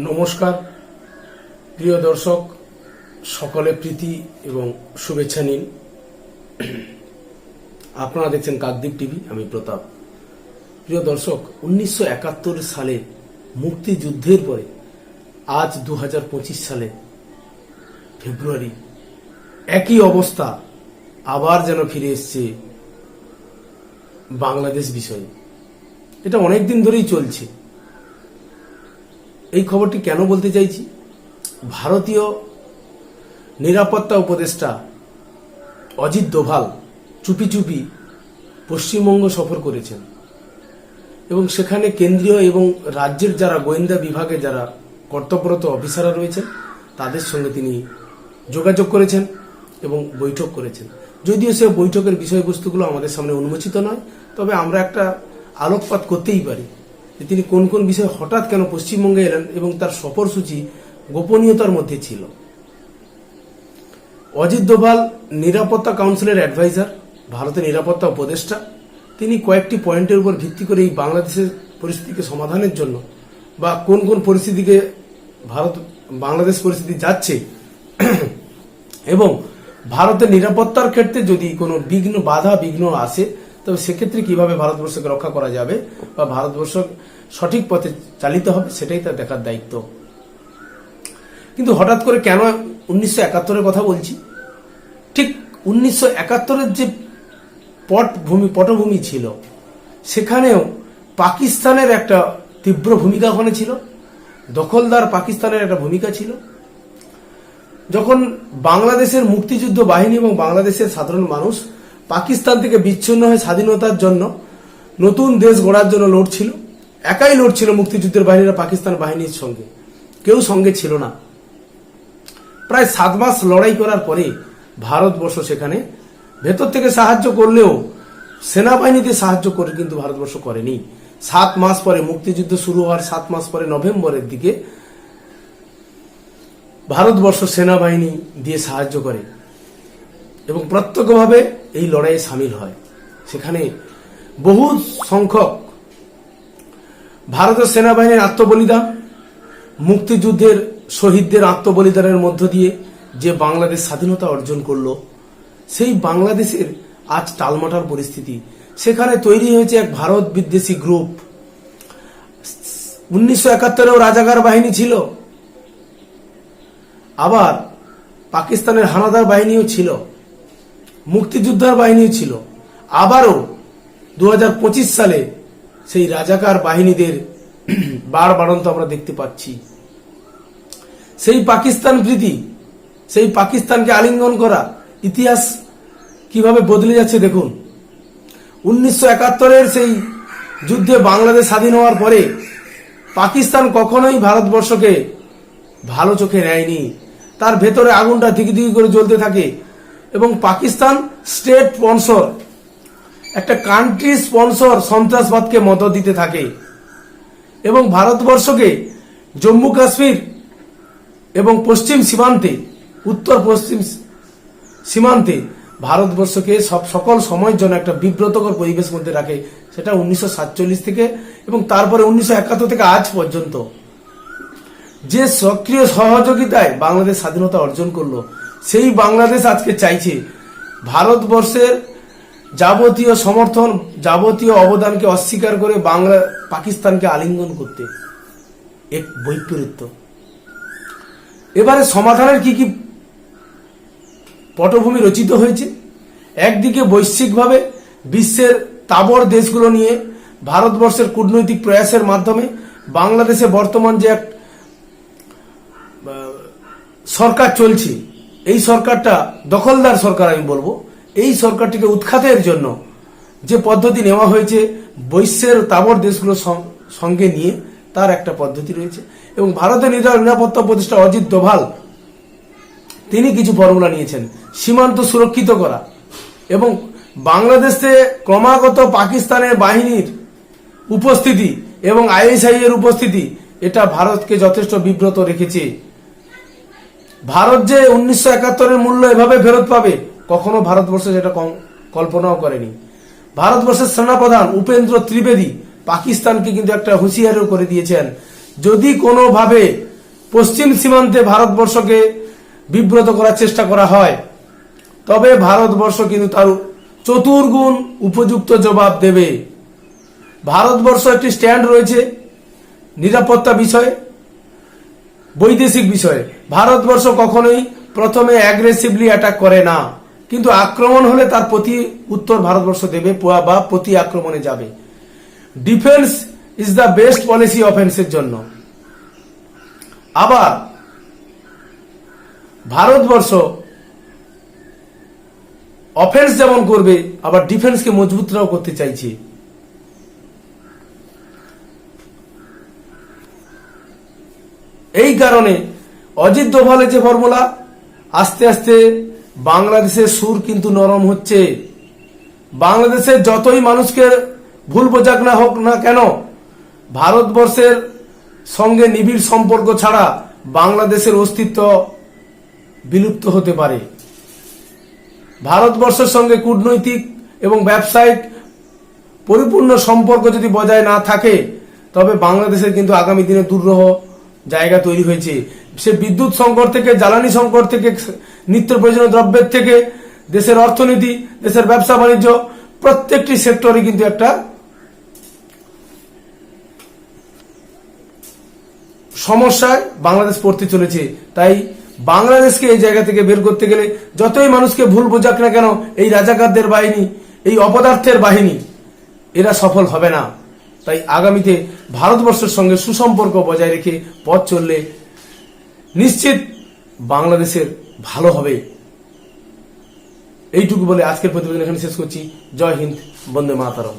নমস্কার প্রিয় দর্শক, সকলে প্রীতি এবং শুভেচ্ছা নিন। আপনারা দেখছেন কাকদ্বীপ টিভি, আমি প্রতাপ। প্রিয় দর্শক, 1971 সালে মুক্তিযুদ্ধের পরে আজ 2025 সালে ফেব্রুয়ারি একই অবস্থা আবার যেন ফিরে এসছে বাংলাদেশ বিষয়ে। এটা অনেকদিন ধরেই চলছে। এই খবরটি কেন বলতে চাইছি, ভারতীয় নিরাপত্তা উপদেষ্টা অজিত দোভাল চুপি চুপি পশ্চিমবঙ্গ সফর করেছেন এবং সেখানে কেন্দ্রীয় এবং রাজ্যের যারা গোয়েন্দা বিভাগে যারা কর্তব্যরত অফিসাররা রয়েছেন তাদের সঙ্গে তিনি যোগাযোগ করেছেন এবং বৈঠক করেছেন। যদিও সে বৈঠকের বিষয়বস্তুগুলো আমাদের সামনে উন্মোচিত নয়, তবে আমরা একটা আলোকপাত করতেই পারি যে তিনি কোন কোন বিষয়ে হঠাৎ কেন পশ্চিমবঙ্গে এলেন এবং তার সফরসূচি গোপনীয়তার মধ্যে ছিল। অজিত দোভাল নিরাপত্তা কাউন্সিলের অ্যাডভাইজার, ভারতের নিরাপত্তা উপদেষ্টা। তিনি কয়েকটি পয়েন্টের উপর ভিত্তি করে এই বাংলাদেশের পরিস্থিতিকে সমাধানের জন্য বা কোন কোন পরিস্থিতিকে বাংলাদেশ পরিস্থিতি যাচ্ছে এবং ভারতের নিরাপত্তার ক্ষেত্রে যদি কোনো বাধা বিঘ্ন আসে তবে সেক্ষেত্রে কিভাবে ভারতবর্ষকে রক্ষা করা যাবে বা ভারতবর্ষ সঠিক পথে চালিত হবে সেটাই তার দেখার দায়িত্ব। কিন্তু হঠাৎ করে কেন 1971-এর কথা বলছি, ঠিক 1971-এর যে পটভূমি ছিল সেখানেও পাকিস্তানের একটা তীব্র ভূমিকা ওখানে ছিল, দখলদার পাকিস্তানের একটা ভূমিকা ছিল। যখন বাংলাদেশের মুক্তিযুদ্ধ বাহিনী এবং বাংলাদেশের সাধারণ মানুষ পাকিস্তান থেকে বিচ্ছিন্ন হয়ে স্বাধীনতার জন্য নতুন দেশ গড়ার জন্য লড়ছিল, একাই লড়ছিল মুক্তিযুদ্ধের বাহিনীরা পাকিস্তান বাহিনীর সঙ্গে, কেউ সঙ্গে ছিল না। প্রায় 7 মাস লড়াই করার পরে ভারতবর্ষ সেখানে ভেতর থেকে সাহায্য করলেও সেনাবাহিনীতে সাহায্য করে কিন্তু ভারতবর্ষ করেনি। 7 মাস পরে, মুক্তিযুদ্ধ শুরু হওয়ার 7 মাস পরে নভেম্বরের দিকে ভারতবর্ষ সেনাবাহিনী দিয়ে সাহায্য করে এবং প্রত্যক্ষভাবে এই লড়াইয়ে সামিল হয়। সেখানে বহু সংখ্যক ভারতের সেনাবাহিনীর আত্মবলিদান, মুক্তিযুদ্ধের শহীদদের আত্মবলিদানের মধ্য দিয়ে যে বাংলাদেশ স্বাধীনতা অর্জন করলো, সেই বাংলাদেশের আজ টালমাটাল পরিস্থিতি। সেখানে তৈরি হয়েছে এক ভারত বিদ্বেষী গ্রুপ। 1971-এও রাজাকার বাহিনী ছিল, আবার পাকিস্তানের হানাদার বাহিনীও ছিল, মুক্তিযোদ্ধার বাহিনীও ছিল, আবারও 2025 সালে সেই রাজাকার বাহিনীদের বাড়ন্ত আমরা দেখতে পাচ্ছি। সেই পাকিস্তান প্রীতি, সেই পাকিস্তানকে আলিঙ্গন করা ইতিহাস কিভাবে বদলে যাচ্ছে দেখুন। 1971-এর সেই যুদ্ধে বাংলাদেশ স্বাধীন হওয়ার পরে পাকিস্তান কখনোই ভারতবর্ষকে ভালো চোখে নেয়নি। তার ভেতরে আগুনটা দিকে দিকে করে জ্বলতে থাকে এবং পাকিস্তান স্টেট স্পন্সর, একটা কান্ট্রি স্পন্সর সন্ত্রাসবাদকে মদত দিতে থাকে এবং ভারতবর্ষকে জম্মু কাশ্মীর এবং পশ্চিম সীমান্তে, উত্তর পশ্চিম সীমান্তে ভারতবর্ষকে সকল সময়ের জন্য একটা বিব্রতকর পরিবেশ মধ্যে রাখে। সেটা 1947 থেকে এবং তারপরে 1971 থেকে আজ পর্যন্ত যে সক্রিয় সহযোগিতায় বাংলাদেশ স্বাধীনতা অর্জন করলো, সেই বাংলাদেশ আজকে চাইছে ভারতবর্ষের যাবতীয় সমর্থন, যাবতীয় অবদানকে অস্বীকার করে পাকিস্তানকে আলিঙ্গন করতে। এক বৈপরীত্য। এবারে সমাধানের কি কি পটভূমি রচিত হয়েছে। একদিকে বৈশ্বিকভাবে বিশ্বের তাবড় দেশগুলো নিয়ে ভারতবর্ষের কূটনৈতিক প্রয়াসের মাধ্যমে বাংলাদেশে বর্তমান যে এক সরকার চলছে, এই সরকারটা দখলদার সরকার আমি বলবো, এই সরকারটিকে উৎখাতের জন্য যে পদ্ধতি নেওয়া হয়েছে বিশ্বের তাবড় দেশগুলো সঙ্গে নিয়ে, তার একটা পদ্ধতি রয়েছে। এবং ভারতের নিরাপত্তা উপদেষ্টা অজিত দোভাল তিনি কিছু ফর্মুলা নিয়েছেন। সীমান্ত সুরক্ষিত করা এবং বাংলাদেশে ক্রমাগত পাকিস্তানের বাহিনীর উপস্থিতি এবং ISI এর উপস্থিতি, এটা ভারতকে যথেষ্ট বিব্রত রেখেছে। ভারত যে 1971-এর মূল্য এভাবে ফেরত পাবে কখনো ভারতবর্ষ সেটা কল্পনাও করেনি। ভারতবর্ষের সেনাপ্রধান উপেন্দ্র ত্রিবেদী পাকিস্তানকে কিন্তু একটা হুঁশিয়ারিও করে দিয়েছেন, যদি কোনোভাবে পশ্চিম সীমান্তে ভারতবর্ষকে বিব্রত করার চেষ্টা করা হয়, তবে ভারতবর্ষ কিন্তু তার চতুর্গুণ উপযুক্ত জবাব দেবে। ভারতবর্ষ একটি স্ট্যান্ড রয়েছে নিরাপত্তা বিষয়ে, বৈদেশিক বিষয়ে। ভারতবর্ষ কখনোই প্রথমে অ্যাগ্রেসিভলি অ্যাটাক করে না, কিন্তু আক্রমণ হলে তার প্রতি উত্তর ভারতবর্ষ দেবে বা প্রতি আক্রমণে যাবে। Defence is the best policy অফেন্সের জন্য। আবার ভারতবর্ষ অফেন্স যেমন করবে, আবার ডিফেন্সকে মজবুতরাও করতে চাইছে। এই কারণে অজিত দোভালের যে ফর্মুলা, আস্তে আস্তে বাংলাদেশের সুর কিন্তু নরম হচ্ছে। বাংলাদেশের যতই মানুষকে ভুল বোঝাক না হোক না কেন, ভারতবর্ষের সঙ্গে নিবিড় সম্পর্ক ছাড়া বাংলাদেশের অস্তিত্ব বিলুপ্ত হতে পারে। ভারতবর্ষের সঙ্গে কূটনৈতিক এবং ব্যবসায়িক পরিপূর্ণ সম্পর্ক যদি বজায় না থাকে, তবে বাংলাদেশের কিন্তু আগামী দিনে দুর্বিহ জায়গা তৈরি হয়েছে। সে বিদ্যুৎ সংকট থেকে, জ্বালানি সংকট থেকে, নিত্য প্রয়োজনীয় দ্রব্যের থেকে, দেশের অর্থনীতি, দেশের ব্যবসা বাণিজ্য, প্রত্যেকটি সেক্টরে কিন্তু একটা সমস্যায় বাংলাদেশ পড়তে চলেছে। তাই বাংলাদেশকে এই জায়গা থেকে বের করতে গেলে যতই মানুষকে ভুল বোঝাক না কেন, এই রাজাকারদের বাহিনী, এই অপদার্থের বাহিনী, এরা সফল হবে না। তাই আগামীতে ভারতবর্ষের সঙ্গে সুসম্পর্ক বজায় রেখে পথ চললে নিশ্চিত বাংলাদেশের ভালো হবে। এইটুকু বলে আজকের প্রতিবেদন এখানে শেষ করছি। জয় হিন্দ, বন্দে মাতরম।